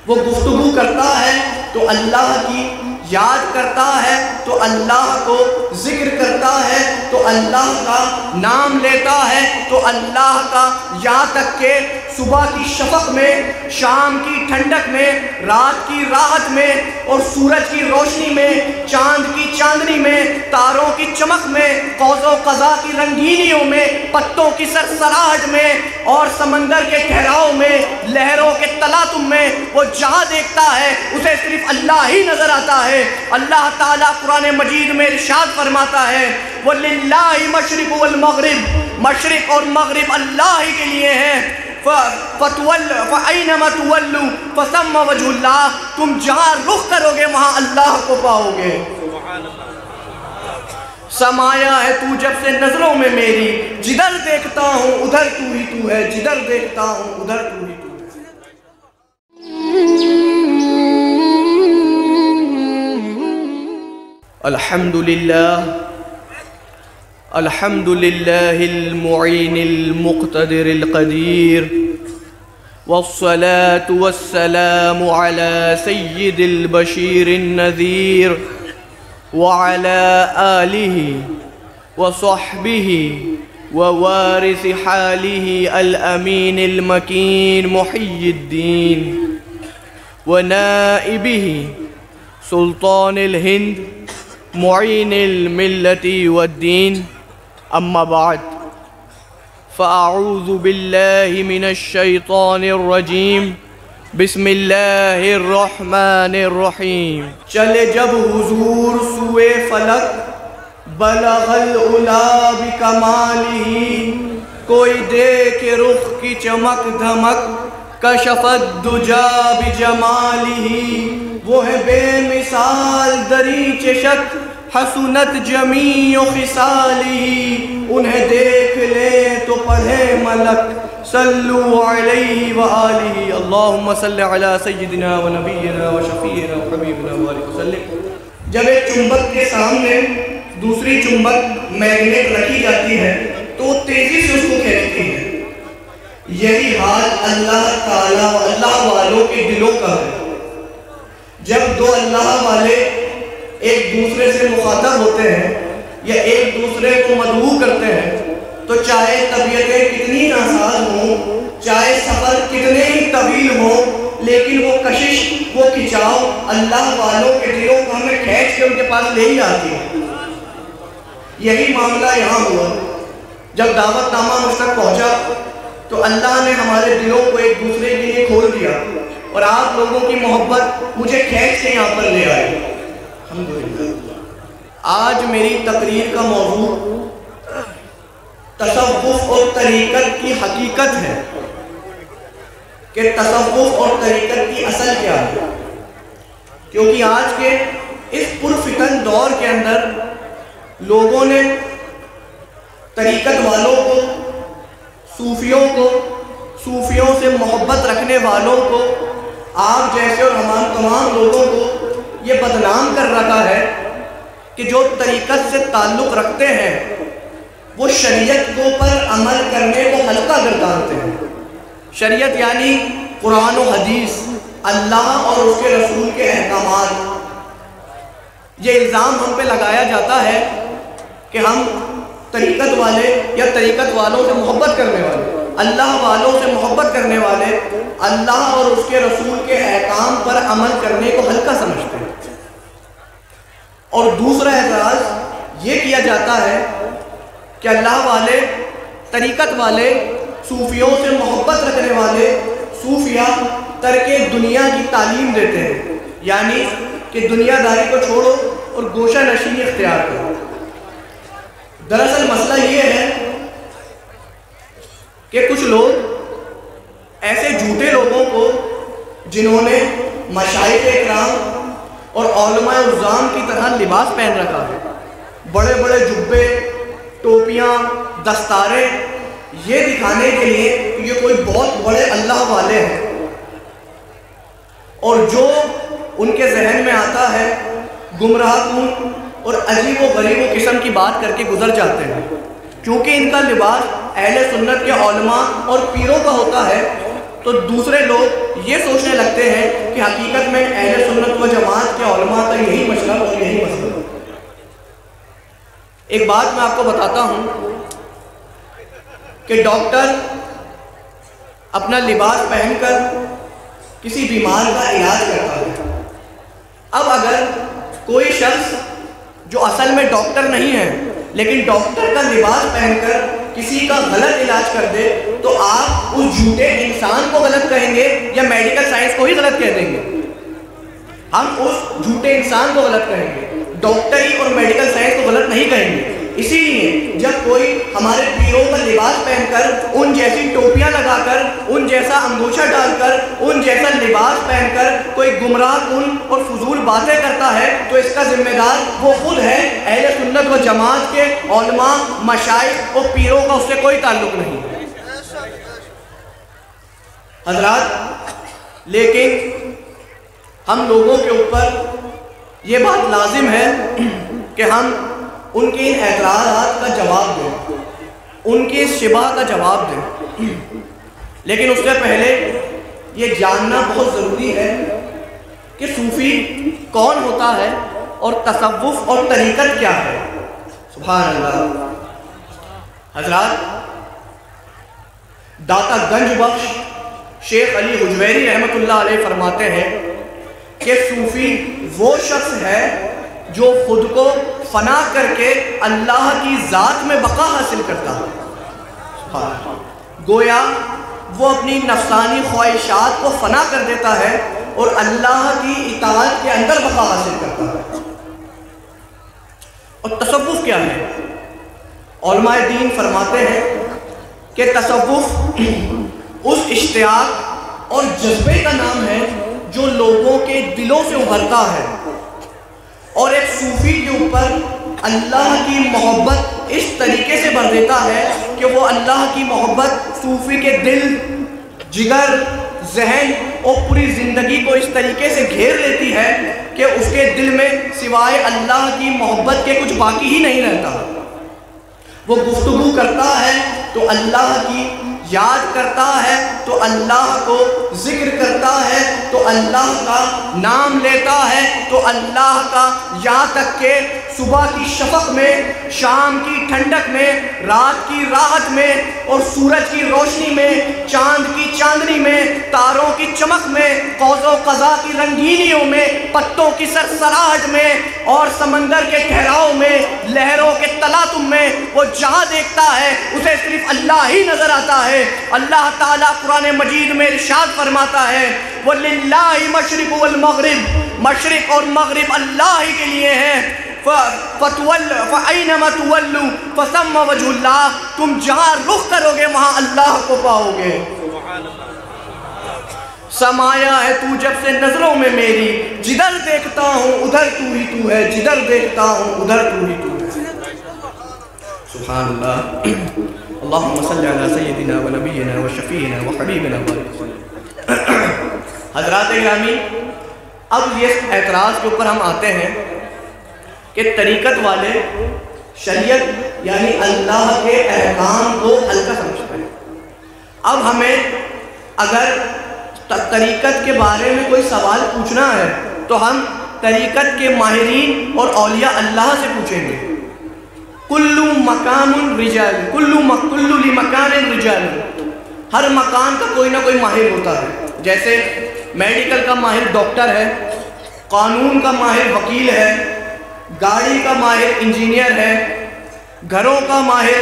وہ گفتگو کرتا ہے تو اللہ کی یاد کرتا ہے، تو اللہ کو ذکر کرتا ہے، تو اللہ کا نام لیتا ہے، تو اللہ کا، یہاں تک کہ صبح کی شفق میں، شام کی ٹھنڈک میں، رات کی راحت میں، اور سورج کی روشنی میں، چاند کی چاندنی میں، تاروں کی چمک میں، قوس و قزح کی رنگینیوں میں، پتوں کی سرسراہٹ میں، اور سمندر کے ٹھہراؤ میں، لہروں کے تلاطم میں، وہ جہاں دیکھتا ہے اسے صرف اللہ ہی نظر آتا ہے۔ اللہ تعالیٰ قرآن مجید میں ارشاد فرماتا ہے وَلِلَّهِ مَشْرِقُ وَالْمَغْرِبُ، مشرق اور مغرب اللہ ہی کے لیے ہیں۔ فَأَيْنَمَا تُوَلُّوا فَثَمَّ وَجْهُ اللَّهِ، تم جہاں رخ کرو گے وہاں اللہ کو پاؤ گے۔ سمایا ہے تو جب سے نظروں میں میری، جدھر دیکھتا ہوں ادھر تو ہی تو ہے، جدھر دیکھتا ہوں ادھر تو ہی تو ہے۔ الحمد لله المعين المقتدر القدير، والصلاة والسلام على سيد البشير النذير، وعلى آله وصحبه ووارث حاله الأمين المكين محي الدين، ونائبه سلطان الهند معين الملة والدين، أما بعد، فأعوذ بالله من الشيطان الرجيم، بسم اللہ الرحمن الرحیم۔ چلے جب حضور سوئے فلک بلغ العلا بکمالہ، کوئی دیکھ رخ کی چمک دھمک کشف الدجا بجمالہ، وہ ہے بے مثال دریچ شک حسنت جمیع خصالہ، انہیں دیکھ لے تو پڑھے ملک صلو علیہ وآلہ، اللہم صلی علی سیدنا و نبینا و شفیعنا و حبیبنا وآلہ وسلم۔ جب ایک چنبک کے سامنے دوسری چنبک میگنیٹ رکھی جاتی ہے تو وہ تیزی سے اس کو کھینچتی ہے، یہی حال اللہ تعالیٰ و اللہ والوں کے دلوں کا ہے۔ جب دو اللہ والے ایک دوسرے سے مخاطب ہوتے ہیں یا ایک دوسرے کو مدعو کرتے ہیں تو چاہے طبیعتیں کتنی ناساز ہوں، چاہے سفر کتنے ہی طویل ہوں، لیکن وہ کشش، وہ کھچاؤ اللہ والوں کے دلوں کو ہمیں کھینچ کے ان کے پاس لے ہی آتی ہے۔ یہی معاملہ یہاں ہوا، جب دعوت نامہ مجھ تک پہنچا تو اللہ نے ہمارے دلوں کو ایک دوسرے کے لیے کھول دیا اور آپ لوگوں کی محبت مجھے کھینچ کے یہاں پر لے آئی، الحمدللہ۔ آج میری تقریر کا موضوع تصوف اور طریقت کی حقیقت ہے کہ تصوف اور طریقت کی اصل کیا ہے، کیونکہ آج کے اس پرفتن دور کے اندر لوگوں نے طریقت والوں کو، صوفیوں کو، صوفیوں سے محبت رکھنے والوں کو، آپ جیسے اور ہم تمام لوگوں کو یہ بدنام کر رکھا ہے کہ جو طریقت سے تعلق رکھتے ہیں وہ شریعت کو پر عمل کرنے کو ہلکا گردانتے ہیں۔ شریعت یعنی قرآن و حدیث، اللہ اور اس کے رسول کے احکامات۔ یہ الزام ہم پہ لگایا جاتا ہے کہ ہم طریقت والے یا طریقت والوں سے محبت کرنے والے، اللہ والوں سے محبت کرنے والے، اللہ اور اس کے رسول کے احکام پر عمل کرنے کو ہلکا سمجھتے ہیں۔ اور دوسرا اعتراض یہ کیا جاتا ہے کہ اللہ والے، طریقت والے، صوفیوں سے محبت رکھنے والے، صوفیہ ترک دنیا کی تعلیم دیتے ہیں، یعنی کہ دنیا داری کو چھوڑو اور گوشہ نشینی اختیار کرو۔ دراصل مسئلہ یہ ہے کہ کچھ لوگ ایسے جھوٹے لوگوں کو جنہوں نے مشائخ اکرام اور علماء عظام کی طرح لباس پہن رکھا ہے، بڑے بڑے جبے، ٹوپیاں، دستاریں، یہ دکھانے کے لیے کہ یہ کوئی بہت بڑے اللہ والے ہیں، اور جو ان کے ذہن میں آتا ہے گمراہ کن اور عجیب و غریب و قسم کی بات کر کے گزر جاتے ہیں۔ کیونکہ ان کا لباس اہل سنت کے علماء اور پیروں کا ہوتا ہے تو دوسرے لوگ یہ سوچنے لگتے ہیں کہ حقیقت میں اہل سنت و جماعت کے علماء کا یہی مشرب اور یہی مسئلہ۔ ایک بات میں آپ کو بتاتا ہوں کہ ڈاکٹر اپنا لباس پہن کر کسی بیمار کا علاج کرتا ہے۔ اب اگر کوئی شخص جو اصل میں ڈاکٹر نہیں ہے لیکن ڈاکٹر کا لباس پہن کر کسی کا غلط علاج کر دے تو آپ اس جھوٹے انسان کو غلط کہیں گے یا میڈیکل سائنس کو ہی غلط کہہ دیں گے؟ ہم اس جھوٹے انسان کو غلط کہیں گے، ڈاکٹری اور میڈیکل سائنس کو غلط نہیں کہیں گے۔ اسی لیے جب کوئی ہمارے پیروں کا لباس پہن کر، ان جیسی ٹوپیاں لگا کر، ان جیسا انگوچھا ڈال کر، ان جیسا لباس پہن کر کوئی گمراہ کن اور فضول باتیں کرتا ہے تو اس کا ذمہ دار وہ خود ہے۔ اہل سنت و جماعت کے علماء، مشائخ اور پیروں کا اس سے کوئی تعلق نہیں۔ حضرات، لیکن ہم لوگوں کے اوپر یہ بات لازم ہے کہ ہم ان کے ان اعتراضات کا جواب دیں، ان کی اس شبہ کا جواب دیں، لیکن اس سے پہلے یہ جاننا بہت ضروری ہے کہ صوفی کون ہوتا ہے اور تصوف اور طریقت کیا ہے۔ سبحان اللہ۔ حضرات، داتا گنج بخش شیخ علی حجویری رحمۃ اللہ علیہ فرماتے ہیں کہ صوفی وہ شخص ہے جو خود کو فنا کر کے اللہ کی ذات میں بقا حاصل کرتا ہے۔ گویا وہ اپنی نفسانی خواہشات کو فنا کر دیتا ہے اور اللہ کی اطاعت کے اندر بقا حاصل کرتا ہے۔ اور تصوف کیا ہے؟ علماء دین فرماتے ہیں کہ تصوف اس اشتیاق اور جذبے کا نام ہے جو لوگوں کے دلوں سے ابھرتا ہے، اور ایک صوفی کے اوپر اللہ کی محبت اس طریقے سے بھر دیتا ہے کہ وہ اللہ کی محبت صوفی کے دل، جگر، ذہن اور پوری زندگی کو اس طریقے سے گھیر لیتی ہے کہ اس کے دل میں سوائے اللہ کی محبت کے کچھ باقی ہی نہیں رہتا۔ وہ گفتگو کرتا ہے تو اللہ کی یاد کرتا ہے، تو اللہ کو ذکر کرتا ہے، تو اللہ کا نام لیتا ہے، تو اللہ کا، یہاں تک کہ صبح کی شفق میں، شام کی ٹھنڈک میں، رات کی راحت میں اور سورج کی روشنی میں، چاند کی چاندنی میں، تاروں کی چمک میں، قوس و قزح کی رنگینیوں میں، پتوں کی سرسراہٹ میں اور سمندر کے ٹھہراؤ میں، لہروں کے تلاطم میں وہ جہاں دیکھتا ہے اسے صرف اللہ ہی نظر آتا ہے۔ اللہ تعالیٰ قرآن مجید میں ارشاد فرماتا ہے وَلِلَّهِ مَشْرِقُ وَالْمَغْرِبُ، مشرق اور مغرب اللہ ہی کے لیے ہیں۔ فَأَيْنَمَا تُوَلُّوا فَثَمَّ وَجْهُ اللَّهِ، تم جہاں رخ کرو گے وہاں اللہ کو پاؤ گے۔ سمایا ہے تو جب سے نظروں میں میری، جدھر دیکھتا ہوں ادھر تو ہی تو ہے، جدھر دیکھتا ہوں ادھر تو ہی تو ہے۔ سبحان اللہ۔ اللہم صلی علی سیدنا و نبینا و شفیعنا و حبیبنا و حضرات گرامی، اب یہ اعتراض کے اوپر ہم آتے ہیں کہ طریقت والے شریعت یعنی اللہ کے احکام کو ہلکا سمجھتے ہیں۔ اب ہمیں اگر طریقت کے بارے میں کوئی سوال پوچھنا ہے تو ہم طریقت کے ماہرین اور اولیاء اللہ سے پوچھیں گے۔ کلو مقام رجال، کلو مکان رجال، ہر مکان کا کوئی نہ کوئی ماہر ہوتا ہے۔ جیسے میڈیکل کا ماہر ڈاکٹر ہے، قانون کا ماہر وکیل ہے، گاڑی کا ماہر انجینئر ہے، گھروں کا ماہر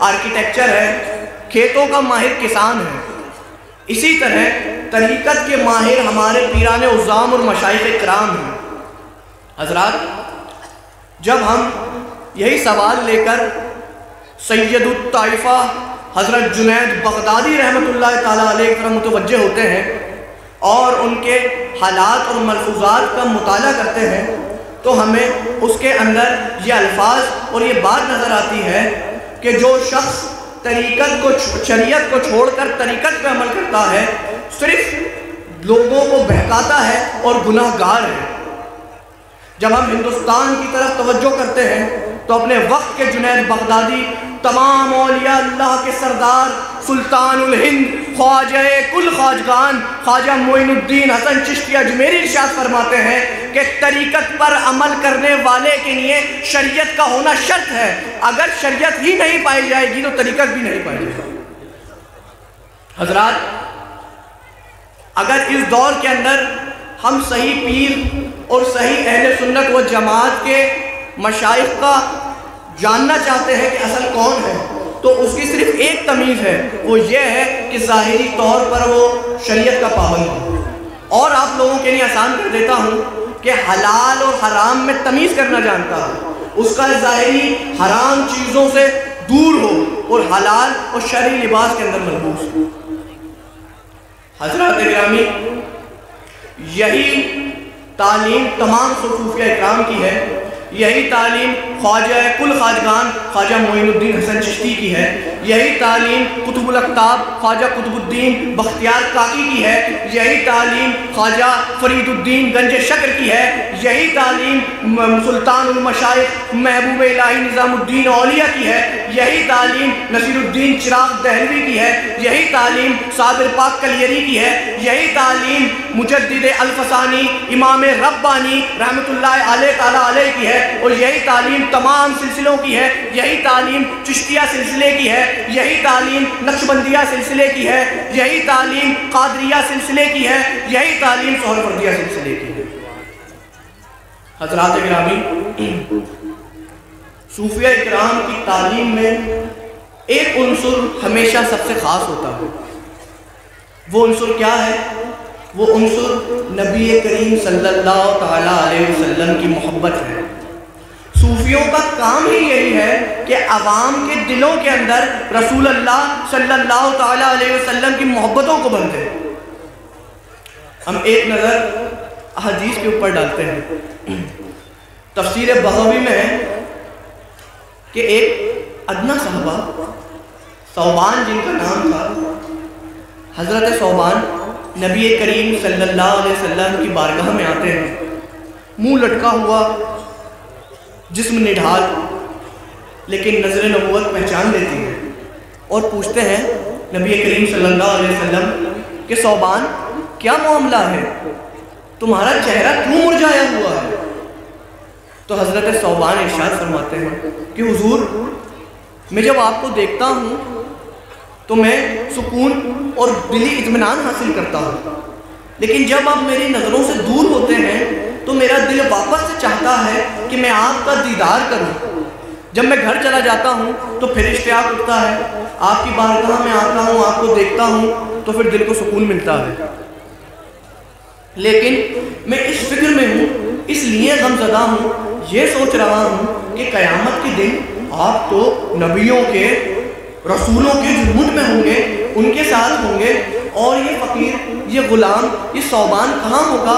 آرکیٹیکچر ہے، کھیتوں کا ماہر کسان ہے۔ اسی طرح طریقت کے ماہر ہمارے پیران عظام اور مشائخ کرام ہیں۔ حضرات، جب ہم یہی سوال لے کر سید الطائفہ حضرت جنید بغدادی رحمۃ اللہ تعالیٰ علیہ کی طرف متوجہ ہوتے ہیں اور ان کے حالات اور ملفوظات کا مطالعہ کرتے ہیں تو ہمیں اس کے اندر یہ الفاظ اور یہ بات نظر آتی ہے کہ جو شخص طریقت کو، شریعت کو چھوڑ کر طریقت پہ عمل کرتا ہے صرف لوگوں کو بہکاتا ہے اور گناہ گار ہے۔ جب ہم ہندوستان کی طرف توجہ کرتے ہیں تو اپنے وقت کے جنید بغدادی، تمام اولیاء اللہ کے سردار، سلطان الہند، خواجہ کل خواجگان خواجہ معین الدین حسن چشتی اجمیری ارشاد فرماتے ہیں کہ طریقت پر عمل کرنے والے کے لیے شریعت کا ہونا شرط ہے، اگر شریعت ہی نہیں پائی جائے گی تو طریقت بھی نہیں پائی جائے گی۔ حضرات، اگر اس دور کے اندر ہم صحیح پیر اور صحیح اہل سنت و جماعت کے مشائخ کا جاننا چاہتے ہیں کہ اصل کون ہے، تو اس کی صرف ایک تمیز ہے، وہ یہ ہے کہ ظاہری طور پر وہ شریعت کا پابند ہے۔ اور آپ لوگوں کے لیے آسان کر دیتا ہوں کہ حلال اور حرام میں تمیز کرنا جانتا ہوں، اس کا ظاہری حرام چیزوں سے دور ہو اور حلال اور شرعی لباس کے اندر ملبوس ہو۔ حضرات گرامی، یہی تعلیم تمام صوفیہ اکرام کی ہے، یہی تعلیم خواجہ کل خواجگان خواجہ معین الدین حسن چشتی کی ہے، یہی تعلیم قطب الاقطاب خواجہ قطب الدین بختیار کاکی کی ہے، یہی تعلیم خواجہ فرید الدین گنج شکر کی ہے، یہی تعلیم سلطان المشائخ محبوب الہی نظام الدین اولیاء کی ہے، یہی تعلیم نصیر الدین چراغ دہلوی کی ہے، یہی تعلیم صابر پاک کلیری کی ہے، یہی تعلیم مجدد الفسانی امام ربانی رحمت اللہ علیہ تعالیٰ علیہ کی ہے، اور یہی تعلیم تمام سلسلوں کی ہے، یہی تعلیم چشتیہ سلسلے کی ہے، یہی تعلیم نقشبندیہ سلسلے کی ہے، یہی تعلیم قادریہ سلسلے کی ہے، یہی تعلیم سہروردیہ سلسلے کی ہے۔ حضرات گرامی، صوفیہ اکرام کی تعلیم میں ایک عنصر ہمیشہ سب سے خاص ہوتا ہے، وہ عنصر کیا ہے؟ وہ عنصر نبی کریم صلی اللہ تعالیٰ علیہ وسلم کی محبت ہے۔ صوفیوں کا کام ہی یہی ہے کہ عوام کے دلوں کے اندر رسول اللہ صلی اللہ تعالیٰ علیہ وسلم کی محبتوں کو بھر دیں۔ ہم ایک نظر احادیث کے اوپر ڈالتے ہیں۔ تفسیر بغوی میں ہے کہ ایک ادنا صحابہ ثوبان جن کا نام تھا، حضرت ثوبان نبی کریم صلی اللہ علیہ وسلم کی بارگاہ میں آتے ہیں، منہ لٹکا ہوا، جسم نڈھال، لیکن نظر نبوت پہچان لیتی ہے اور پوچھتے ہیں نبی کریم صلی اللہ علیہ وسلم کہ ثوبان کیا معاملہ ہے، تمہارا چہرہ کیوں مرجھایا ہوا ہے؟ تو حضرت ثوبان ارشاد فرماتے ہیں کہ حضور، میں جب آپ کو دیکھتا ہوں تو میں سکون اور دلی اطمینان حاصل کرتا ہوں، لیکن جب آپ میری نظروں سے دور ہوتے ہیں تو میرا دل واپس سے چاہتا ہے کہ میں آپ کا دیدار کروں۔ جب میں گھر چلا جاتا ہوں تو پھر اشتیاق اٹھتا ہے، آپ کی بارگاہ میں آتا ہوں، آپ کو دیکھتا ہوں تو پھر دل کو سکون ملتا ہے، لیکن میں اس فکر میں ہوں، اس لیے غمزدہ ہوں، یہ سوچ رہا ہوں کہ قیامت کے دن آپ تو نبیوں کے رسولوں کے جھرمٹ میں ہوں گے، ان کے ساتھ ہوں گے، اور یہ فقیر، یہ غلام، یہ ثوبان کہاں ہوگا؟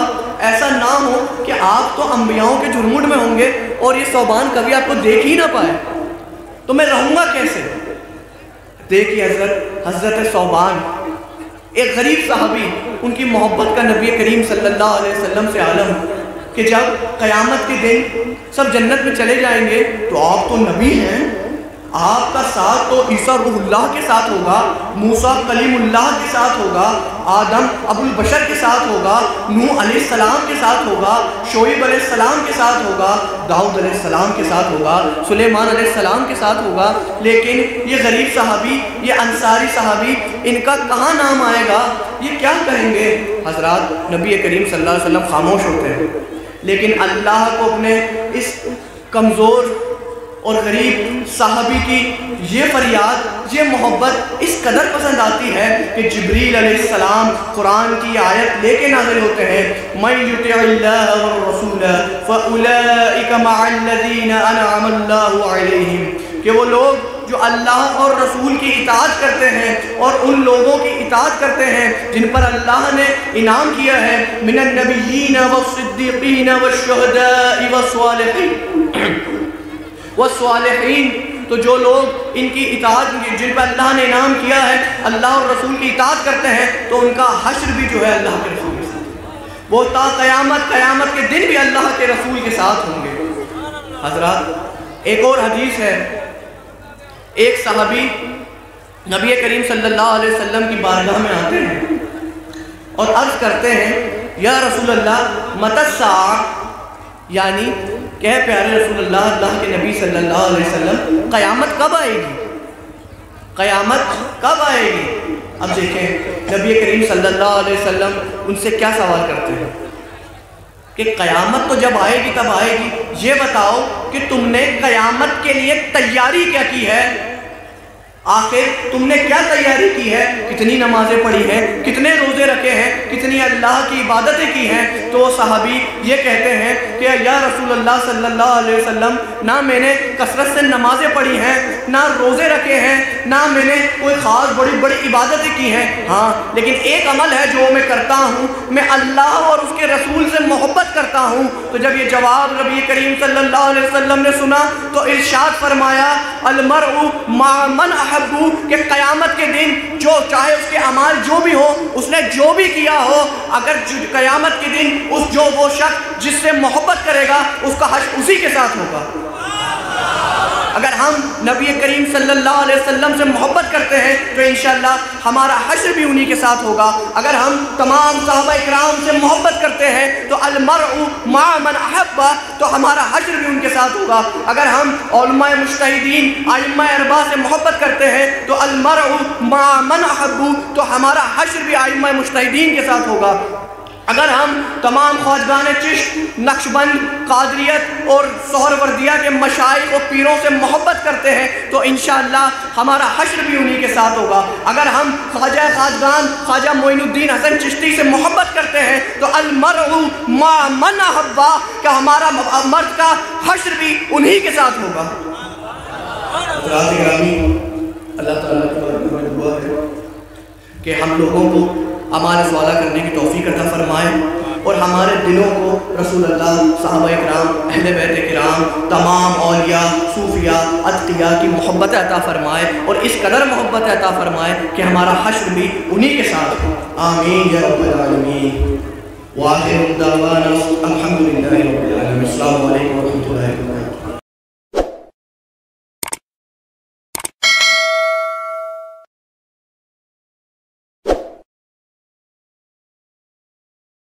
ایسا نہ ہو کہ آپ تو انبیاؤں کے جھرمٹ میں ہوں گے اور یہ ثوبان کبھی آپ کو دیکھ ہی نہ پائے، تو میں رہوں گا کیسے؟ دیکھیے حضرت ثوبان ایک غریب صحابی، ان کی محبت کا نبی کریم صلی اللہ علیہ وسلم سے عالم کہ جب قیامت کے دن سب جنت میں چلے جائیں گے تو آپ تو نبی ہیں، آپ کا ساتھ تو عیسیٰ روح اللہ کے ساتھ ہوگا، موسیٰ کلیم اللہ کے ساتھ ہوگا، آدم ابو البشر کے ساتھ ہوگا، نوح علیہ السلام کے ساتھ ہوگا، شعیب علیہ السلام کے ساتھ ہوگا، داؤد علیہ السلام کے ساتھ ہوگا، سلیمان علیہ السلام کے ساتھ ہوگا، لیکن یہ غریب صحابی، یہ انصاری صحابی، ان کا کہاں نام آئے گا؟ یہ کیا کہیں گے؟ حضرات، نبی کریم صلی اللہ علیہ وسلم خاموش ہوتے ہیں، لیکن اللہ کو اپنے اس کمزور اور غریب صحابی کی یہ فریاد، یہ محبت اس قدر پسند آتی ہے کہ جبریل علیہ السلام قرآن کی آیت لے کے نازل ہوتے ہیں، مَن یُطِعِ اللَّهَ وَالرَّسُولَ فَأُولَئِکَ مَعَ الَّذِینَ أَنْعَمَ اللَّهُ عَلَیہم، کہ وہ لوگ جو اللہ اور رسول کی اطاعت کرتے ہیں اور ان لوگوں کی اطاعت کرتے ہیں جن پر اللہ نے انعام کیا ہے، من النبیین والصدیقین والشہداء والصالحین، تو جو لوگ ان کی اطاعت، جن پر اللہ نے انعام کیا ہے، اللہ اور رسول کی اطاعت کرتے ہیں، تو ان کا حشر بھی جو ہے اللہ کے رسول کے ساتھ، وہ تا قیامت کے دن بھی اللہ کے رسول کے ساتھ ہوں گے۔ حضرات، ایک اور حدیث ہے، ایک صحابی نبی کریم صلی اللہ علیہ وسلم کی بارگاہ میں آتے ہیں اور عرض کرتے ہیں یا رسول اللہ متی الساعہ، یعنی کہ پیارے رسول اللہ، اللہ کے نبی صلی اللہ علیہ وسلم قیامت کب آئے گی؟ قیامت کب آئے گی؟ اب دیکھیں نبی کریم صلی اللہ علیہ وسلم ان سے کیا سوال کرتے ہیں کہ قیامت تو جب آئے گی تب آئے گی، یہ بتاؤ کہ تم نے قیامت کے لیے تیاری کیا کی ہے؟ آخر تم نے کیا تیاری کی ہے؟ کتنی نمازیں پڑھی ہیں، کتنے روزے رکھے ہیں، کتنی اللہ کی عبادتیں کی ہیں؟ تو صحابی یہ کہتے ہیں کہ یا رسول اللہ صلی اللہ علیہ وسلم، نہ میں نے کثرت سے نمازیں پڑھی ہیں، نہ روزے رکھے ہیں، نہ میں نے کوئی خاص بڑی بڑی عبادتیں کی ہیں، ہاں لیکن ایک عمل ہے جو میں کرتا ہوں، میں اللہ اور اس کے رسول سے محبت کرتا ہوں۔ تو جب یہ جواب نبی کریم صلی اللہ علیہ وسلم نے سنا تو ارشاد فرمایا المرء مع من احبو، کہ قیامت کے دن جو چاہے اس کے اعمال جو بھی ہو، اس نے جو بھی کیا ہو، اگر قیامت کے دن وہ شخص جس سے محبت کرے گا اس کا حشر اسی کے ساتھ ہوگا۔ اگر ہم نبی کریم صلی اللہ علیہ وسلم سے محبت کرتے ہیں تو انشاءاللہ ہمارا حشر بھی انہی کے ساتھ ہوگا۔ اگر ہم تمام صحابہ اکرام سے محبت کرتے ہیں تو المرء مع من احب، تو ہمارا حشر بھی ان کے ساتھ ہوگا۔ اگر ہم علماء مجتہدین ائمہ اربعہ سے محبت کرتے ہیں تو المرء مع من احب، تو ہمارا حشر بھی ائمہ مجتہدین کے ساتھ ہوگا۔ اگر ہم تمام خواجگان چشت، نقشبند، قادریت اور سہروردیہ کے مشائخ و پیروں سے محبت کرتے ہیں تو انشاءاللہ ہمارا حشر بھی انہی کے ساتھ ہوگا۔ اگر ہم خواجہ خواجگان خواجہ معین الدین حسن چشتی سے محبت کرتے ہیں تو المرء مع من احب، کہ ہمارا مرد کا حشر بھی انہی کے ساتھ ہوگا۔ حضرات گرامی، اللہ تعالیٰ کی دعا ہے کہ ہم لوگوں کو اعمال صالحہ کرنے کی توفیق عطا فرمائے اور ہمارے دلوں کو رسول اللہ، صحابہ اکرام، اہل بیت کرام، تمام اولیاء، صوفیاء، اتقیاء کی محبت عطا فرمائے اور اس قدر محبت عطا فرمائے کہ ہمارا حشر بھی انہی کے ساتھ ہو۔ آمین یا رب العالمین۔ وآخر دعوانا الحمدللہ رب العالمین۔ السلام علیکم ورحمۃ اللہ وبرکاتہ۔